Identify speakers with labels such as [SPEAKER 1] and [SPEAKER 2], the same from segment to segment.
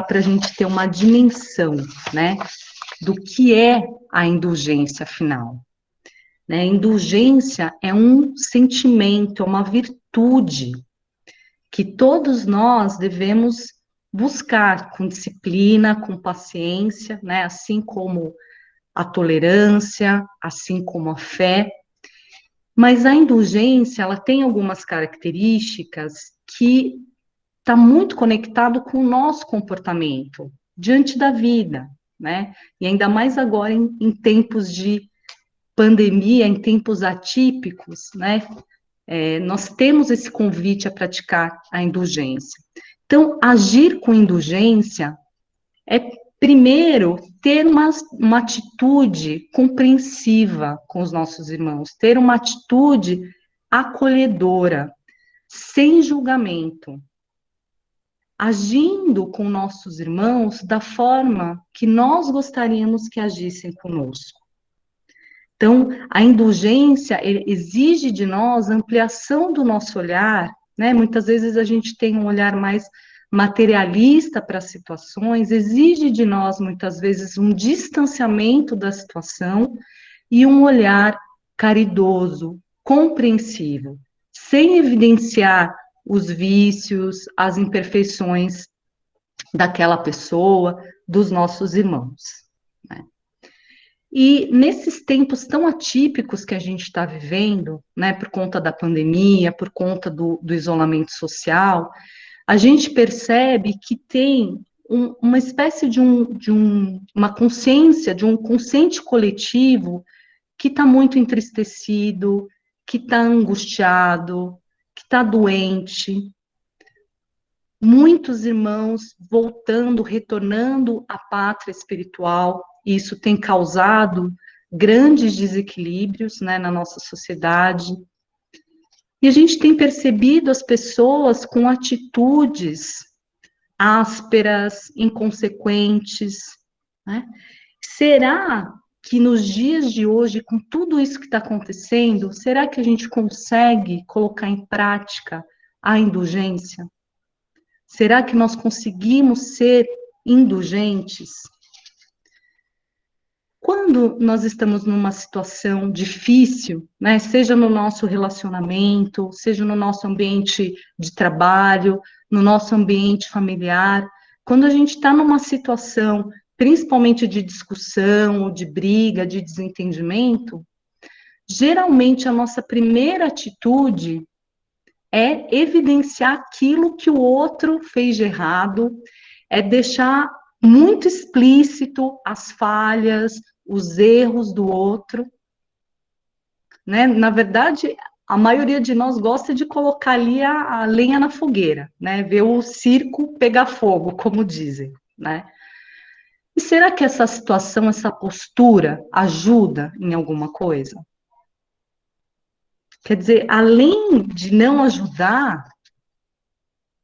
[SPEAKER 1] para a gente ter uma dimensão, né, do que é a indulgência, afinal. Né? Indulgência é um sentimento, é uma virtude que todos nós devemos buscar com disciplina, com paciência, né? Assim como a tolerância, assim como a fé. Mas a indulgência, ela tem algumas características que está muito conectado com o nosso comportamento diante da vida, né? E ainda mais agora em tempos de pandemia, em tempos atípicos, né? Nós temos esse convite a praticar a indulgência. Então, agir com indulgência é, primeiro, ter uma atitude compreensiva com os nossos irmãos, ter uma atitude acolhedora, sem julgamento, agindo com nossos irmãos da forma que nós gostaríamos que agissem conosco. Então, a indulgência exige de nós ampliação do nosso olhar, né? Muitas vezes a gente tem um olhar mais materialista para as situações, exige de nós, muitas vezes, um distanciamento da situação e um olhar caridoso, compreensivo, sem evidenciar os vícios, as imperfeições daquela pessoa, dos nossos irmãos, né? E nesses tempos tão atípicos que a gente está vivendo, né, por conta da pandemia, por conta do isolamento social, a gente percebe que tem uma espécie de uma consciência, de um consciente coletivo que está muito entristecido, que está angustiado, que está doente. Muitos irmãos voltando, retornando à pátria espiritual, e isso tem causado grandes desequilíbrios, né, na nossa sociedade. E a gente tem percebido as pessoas com atitudes ásperas, inconsequentes, né? Será que nos dias de hoje, com tudo isso que está acontecendo, será que a gente consegue colocar em prática a indulgência? Será que nós conseguimos ser indulgentes? Quando nós estamos numa situação difícil, né, seja no nosso relacionamento, seja no nosso ambiente de trabalho, no nosso ambiente familiar, quando a gente está numa situação, principalmente de discussão, ou de briga, de desentendimento, geralmente a nossa primeira atitude é evidenciar aquilo que o outro fez de errado, é deixar muito explícito as falhas, os erros do outro, né? Na verdade, a maioria de nós gosta de colocar ali a lenha na fogueira, né? Ver o circo pegar fogo, como dizem, né? E será que essa situação, essa postura ajuda em alguma coisa? Quer dizer, além de não ajudar,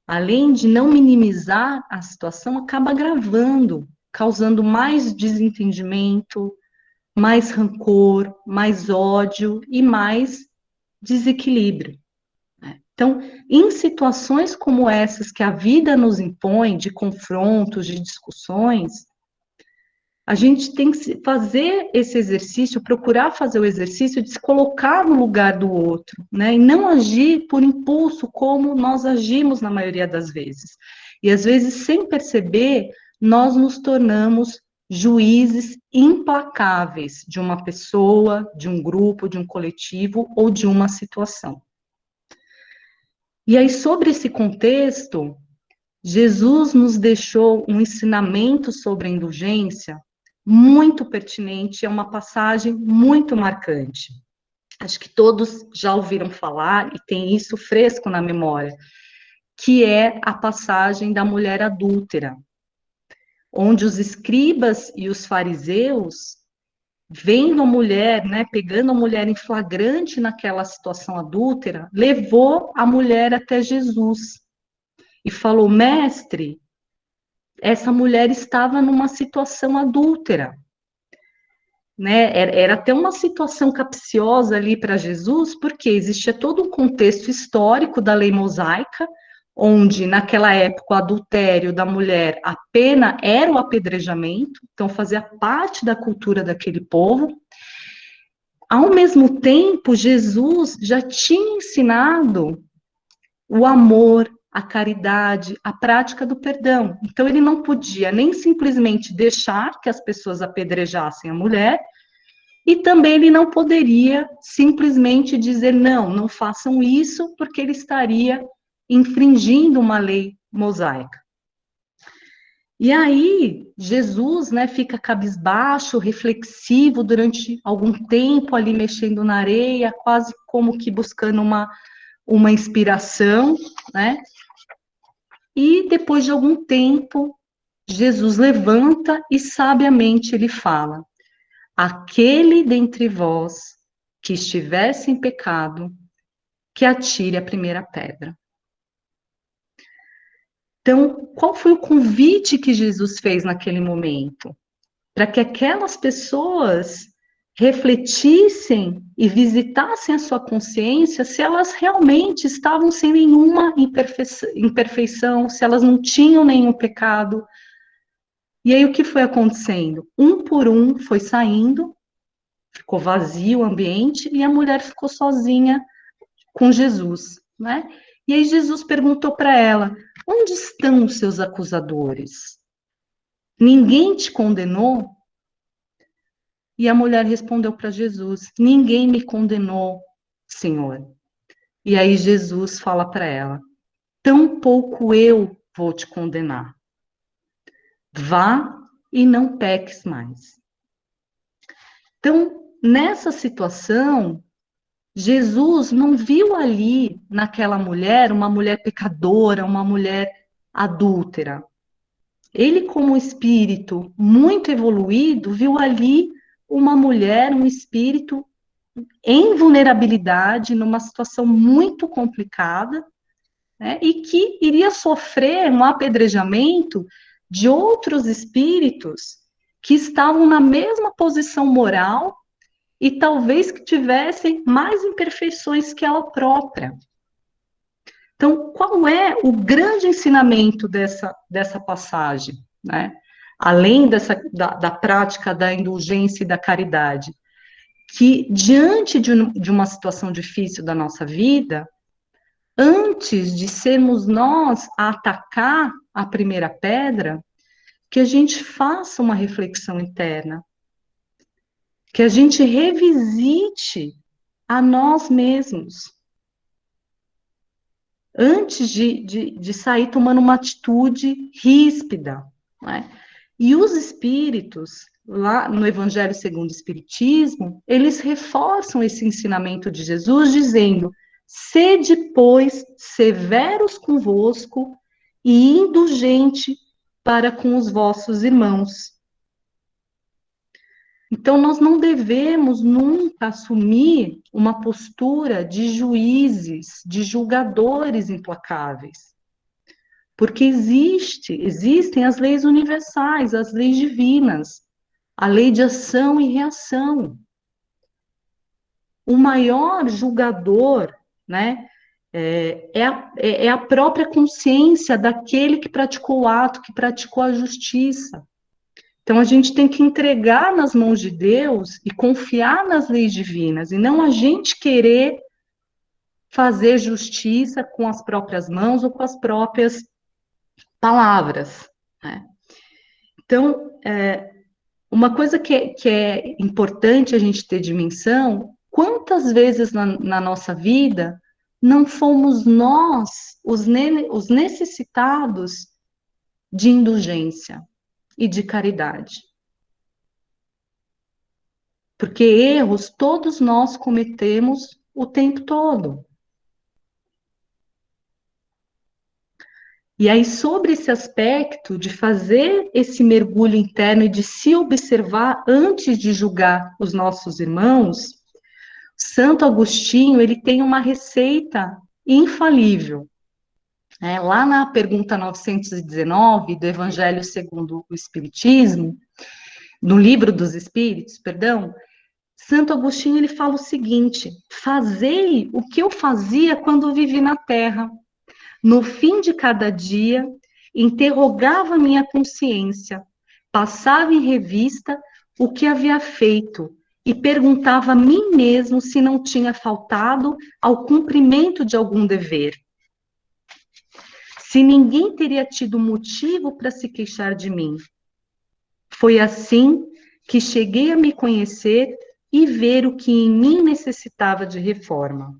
[SPEAKER 1] além de não minimizar a situação, acaba agravando, causando mais desentendimento, mais rancor, mais ódio e mais desequilíbrio. Então, em situações como essas que a vida nos impõe, de confrontos, de discussões, a gente tem que fazer esse exercício, procurar fazer o exercício de se colocar no lugar do outro, né? E não agir por impulso como nós agimos na maioria das vezes. E às vezes, sem perceber, nós nos tornamos juízes implacáveis de uma pessoa, de um grupo, de um coletivo ou de uma situação. E aí, sobre esse contexto, Jesus nos deixou um ensinamento sobre a indulgência muito pertinente, é uma passagem muito marcante. Acho que todos já ouviram falar e tem isso fresco na memória, que é a passagem da mulher adúltera, onde os escribas e os fariseus, vendo a mulher, né, pegando a mulher em flagrante naquela situação adúltera, levou a mulher até Jesus e falou: mestre, essa mulher estava numa situação adúltera, né? Era até uma situação capciosa ali para Jesus, porque existia todo um contexto histórico da lei mosaica, onde naquela época o adultério da mulher, a pena era o apedrejamento, então fazia parte da cultura daquele povo. Ao mesmo tempo, Jesus já tinha ensinado o amor, a caridade, a prática do perdão. Então, ele não podia nem simplesmente deixar que as pessoas apedrejassem a mulher, e também ele não poderia simplesmente dizer, não, não façam isso, porque ele estaria infringindo uma lei mosaica. E aí, Jesus, né, fica cabisbaixo, reflexivo durante algum tempo ali mexendo na areia, quase como que buscando uma inspiração, né? E depois de algum tempo, Jesus levanta e sabiamente ele fala: aquele dentre vós que estiver sem pecado, que atire a primeira pedra. Então, qual foi o convite que Jesus fez naquele momento? Para que aquelas pessoas refletissem e visitassem a sua consciência se elas realmente estavam sem nenhuma imperfeição, se elas não tinham nenhum pecado. E aí o que foi acontecendo? Um por um foi saindo, ficou vazio o ambiente e a mulher ficou sozinha com Jesus, né? E aí Jesus perguntou para ela: onde estão os seus acusadores? Ninguém te condenou? E a mulher respondeu para Jesus: ninguém me condenou, Senhor. E aí Jesus fala para ela: tampouco eu vou te condenar. Vá e não peques mais. Então, nessa situação, Jesus não viu ali naquela mulher uma mulher pecadora, uma mulher adúltera. Ele, como espírito muito evoluído, viu ali uma mulher, um espírito em vulnerabilidade, numa situação muito complicada, né, e que iria sofrer um apedrejamento de outros espíritos que estavam na mesma posição moral e talvez que tivessem mais imperfeições que ela própria. Então, qual é o grande ensinamento dessa passagem, né? Além da prática da indulgência e da caridade, que diante de uma situação difícil da nossa vida, antes de sermos nós a atacar a primeira pedra, que a gente faça uma reflexão interna, que a gente revisite a nós mesmos, antes de sair tomando uma atitude ríspida, né? E os espíritos, lá no Evangelho segundo o Espiritismo, eles reforçam esse ensinamento de Jesus, dizendo: sede, pois, severos convosco e indulgente para com os vossos irmãos. Então, nós não devemos nunca assumir uma postura de juízes, de julgadores implacáveis. Porque existem as leis universais, as leis divinas, a lei de ação e reação. O maior julgador, né, é a própria consciência daquele que praticou o ato, que praticou a justiça. Então, a gente tem que entregar nas mãos de Deus e confiar nas leis divinas, e não a gente querer fazer justiça com as próprias mãos ou com as próprias palavras, né? Então, uma coisa que é importante a gente ter dimensão: quantas vezes na nossa vida não fomos nós os necessitados de indulgência e de caridade? Porque erros todos nós cometemos o tempo todo. E aí, sobre esse aspecto de fazer esse mergulho interno e de se observar antes de julgar os nossos irmãos, Santo Agostinho, ele tem uma receita infalível. Lá na pergunta 919 do Evangelho segundo o Espiritismo, no Livro dos Espíritos, perdão, Santo Agostinho ele fala o seguinte: fazei o que eu fazia quando vivi na Terra. No fim de cada dia, interrogava minha consciência, passava em revista o que havia feito e perguntava a mim mesmo se não tinha faltado ao cumprimento de algum dever. Se ninguém teria tido motivo para se queixar de mim. Foi assim que cheguei a me conhecer e ver o que em mim necessitava de reforma.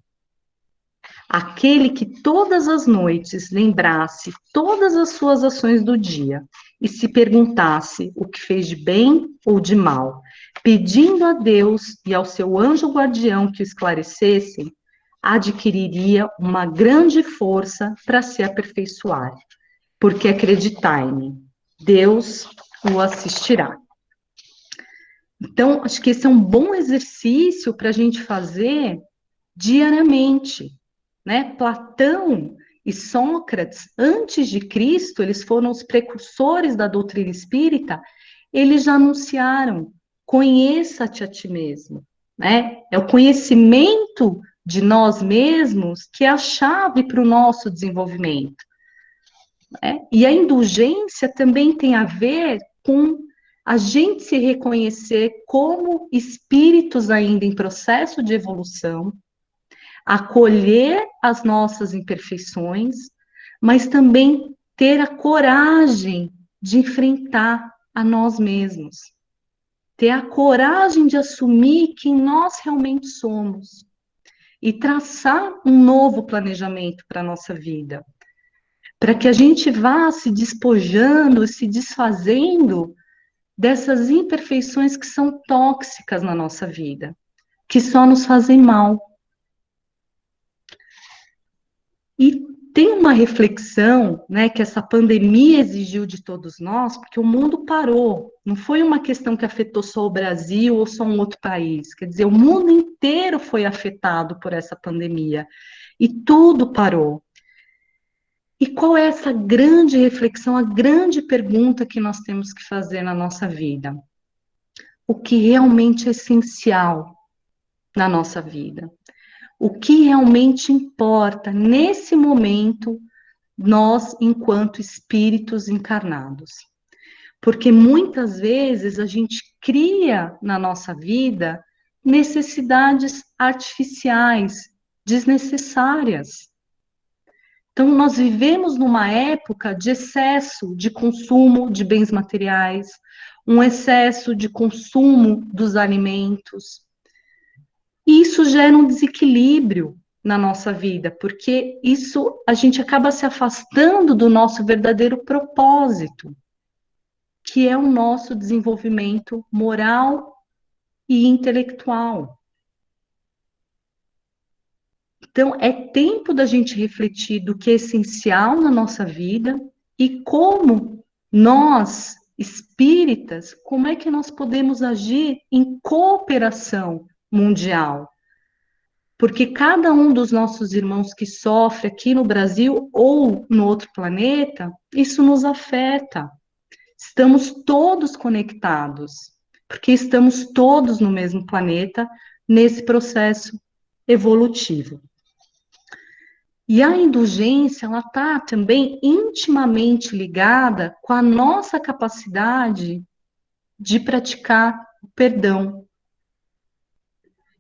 [SPEAKER 1] Aquele que todas as noites lembrasse todas as suas ações do dia e se perguntasse o que fez de bem ou de mal, pedindo a Deus e ao seu anjo guardião que o esclarecessem, adquiriria uma grande força para se aperfeiçoar. Porque acreditai-me, Deus o assistirá. Então, acho que esse é um bom exercício para a gente fazer diariamente, né? Platão e Sócrates, antes de Cristo, eles foram os precursores da doutrina espírita, eles já anunciaram, conheça-te a ti mesmo, né? É o conhecimento de nós mesmos que é a chave para o nosso desenvolvimento, né? E a indulgência também tem a ver com a gente se reconhecer como espíritos ainda em processo de evolução, acolher as nossas imperfeições, mas também ter a coragem de enfrentar a nós mesmos, ter a coragem de assumir quem nós realmente somos e traçar um novo planejamento para a nossa vida, para que a gente vá se despojando, se desfazendo dessas imperfeições que são tóxicas na nossa vida, que só nos fazem mal. E tem uma reflexão, né, que essa pandemia exigiu de todos nós, porque o mundo parou. Não foi uma questão que afetou só o Brasil ou só um outro país. Quer dizer, o mundo inteiro foi afetado por essa pandemia. E tudo parou. E qual é essa grande reflexão, a grande pergunta que nós temos que fazer na nossa vida? O que realmente é essencial na nossa vida? O que realmente importa nesse momento, nós, enquanto espíritos encarnados? Porque muitas vezes a gente cria na nossa vida necessidades artificiais, desnecessárias. Então, nós vivemos numa época de excesso de consumo de bens materiais, um excesso de consumo dos alimentos. E isso gera um desequilíbrio na nossa vida, porque isso a gente acaba se afastando do nosso verdadeiro propósito, que é o nosso desenvolvimento moral e intelectual. Então, é tempo da gente refletir do que é essencial na nossa vida e como nós, espíritas, como é que nós podemos agir em cooperação mundial. Porque cada um dos nossos irmãos que sofre aqui no Brasil ou no outro planeta, isso nos afeta. Estamos todos conectados, porque estamos todos no mesmo planeta, nesse processo evolutivo. E a indulgência, ela está também intimamente ligada com a nossa capacidade de praticar o perdão.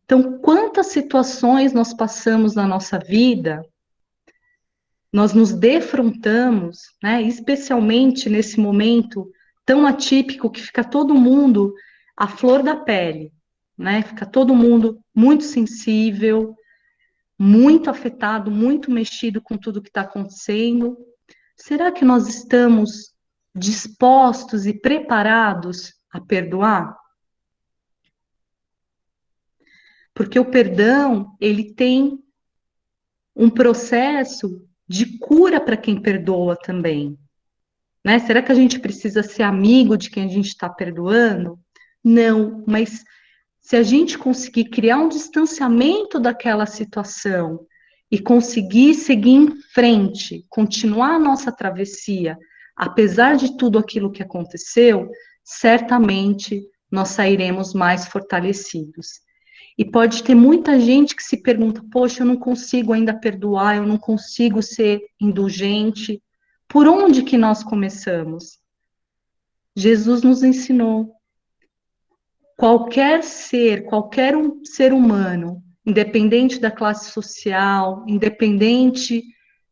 [SPEAKER 1] Então, quantas situações nós passamos na nossa vida, nós nos defrontamos, né, especialmente nesse momento tão atípico que fica todo mundo à flor da pele, né, fica todo mundo muito sensível, muito afetado, muito mexido com tudo que está acontecendo. Será que nós estamos dispostos e preparados a perdoar? Porque o perdão, ele tem um processo de cura para quem perdoa também, né? Será que a gente precisa ser amigo de quem a gente está perdoando? Não, mas se a gente conseguir criar um distanciamento daquela situação e conseguir seguir em frente, continuar a nossa travessia, apesar de tudo aquilo que aconteceu, certamente nós sairemos mais fortalecidos. E pode ter muita gente que se pergunta, poxa, eu não consigo ainda perdoar, eu não consigo ser indulgente. Por onde que nós começamos? Jesus nos ensinou. Qualquer ser, qualquer um ser humano, independente da classe social, independente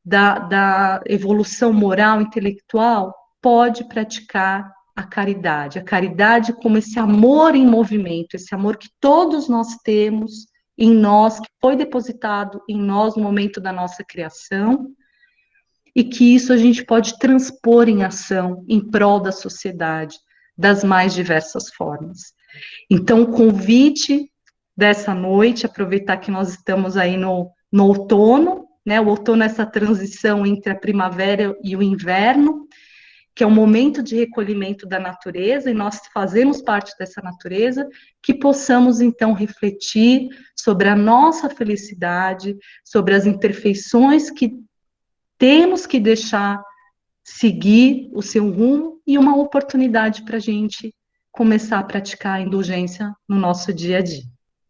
[SPEAKER 1] da evolução moral, intelectual, pode praticar a caridade como esse amor em movimento, esse amor que todos nós temos em nós, que foi depositado em nós no momento da nossa criação, e que isso a gente pode transpor em ação em prol da sociedade, das mais diversas formas. Então, o convite dessa noite, aproveitar que nós estamos aí no outono, né? O outono é essa transição entre a primavera e o inverno, que é um momento de recolhimento da natureza, e nós fazemos parte dessa natureza, que possamos, então, refletir sobre a nossa felicidade, sobre as imperfeições que temos que deixar seguir o seu rumo e uma oportunidade para a gente começar a praticar a indulgência no nosso dia a dia.